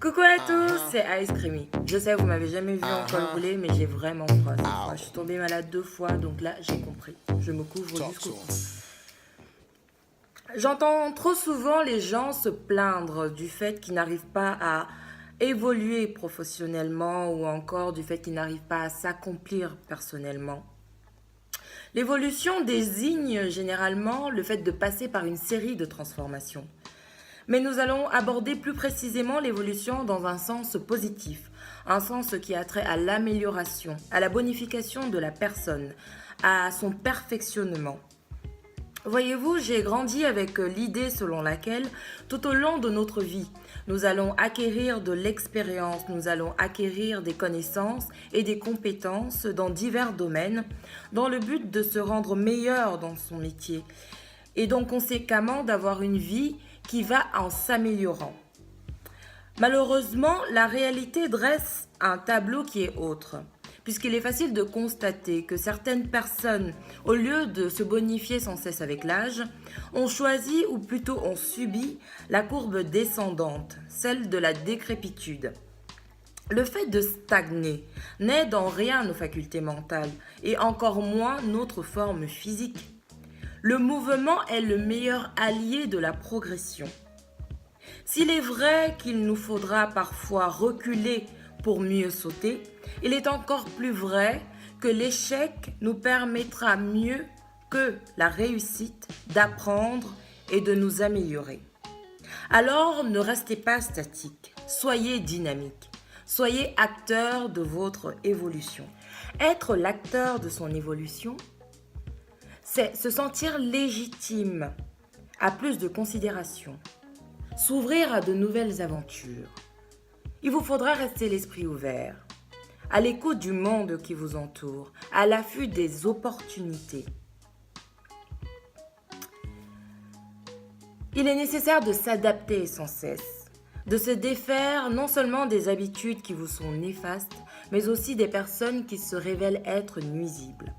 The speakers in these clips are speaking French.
Coucou à tous, c'est Ice Creamy. Je sais, vous m'avez jamais vu en col roulé, mais j'ai vraiment froid cette fois. Je suis tombée malade 2 fois, donc là, j'ai compris. Je me couvre jusqu'au cou. J'entends trop souvent les gens se plaindre du fait qu'ils n'arrivent pas à évoluer professionnellement ou encore du fait qu'ils n'arrivent pas à s'accomplir personnellement. L'évolution désigne généralement le fait de passer par une série de transformations. Mais nous allons aborder plus précisément l'évolution dans un sens positif, un sens qui a trait à l'amélioration, à la bonification de la personne, à son perfectionnement. Voyez-vous, j'ai grandi avec l'idée selon laquelle, tout au long de notre vie, nous allons acquérir de l'expérience, nous allons acquérir des connaissances et des compétences dans divers domaines, dans le but de se rendre meilleur dans son métier, et donc conséquemment d'avoir une vie qui va en s'améliorant. Malheureusement, la réalité dresse un tableau qui est autre, puisqu'il est facile de constater que certaines personnes, au lieu de se bonifier sans cesse avec l'âge, ont choisi ou plutôt ont subi la courbe descendante, celle de la décrépitude. Le fait de stagner n'aide en rien nos facultés mentales et encore moins notre forme physique. Le mouvement est le meilleur allié de la progression. S'il est vrai qu'il nous faudra parfois reculer pour mieux sauter, il est encore plus vrai que l'échec nous permettra mieux que la réussite d'apprendre et de nous améliorer. Alors ne restez pas statique, soyez dynamique, soyez acteur de votre évolution. Être l'acteur de son évolution, c'est se sentir légitime à plus de considération, s'ouvrir à de nouvelles aventures. Il vous faudra rester l'esprit ouvert, à l'écoute du monde qui vous entoure, à l'affût des opportunités. Il est nécessaire de s'adapter sans cesse, de se défaire non seulement des habitudes qui vous sont néfastes, mais aussi des personnes qui se révèlent être nuisibles.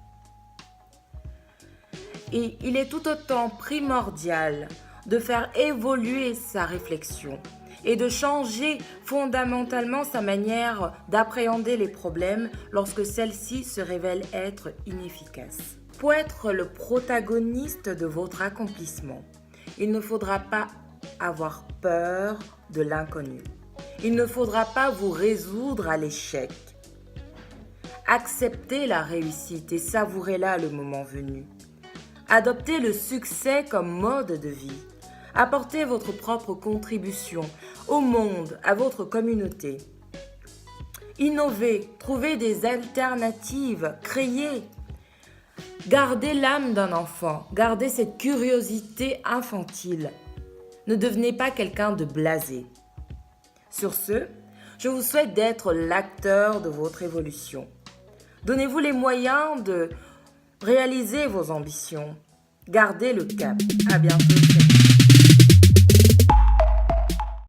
Et il est tout autant primordial de faire évoluer sa réflexion et de changer fondamentalement sa manière d'appréhender les problèmes lorsque celle-ci se révèle être inefficace. Pour être le protagoniste de votre accomplissement, il ne faudra pas avoir peur de l'inconnu. Il ne faudra pas vous résoudre à l'échec. Acceptez la réussite et savourez-la le moment venu. Adoptez le succès comme mode de vie. Apportez votre propre contribution au monde, à votre communauté. Innovez, trouvez des alternatives, créez. Gardez l'âme d'un enfant, gardez cette curiosité infantile. Ne devenez pas quelqu'un de blasé. Sur ce, je vous souhaite d'être l'acteur de votre évolution. Donnez-vous les moyens de réaliser vos ambitions. Gardez le cap. À bientôt.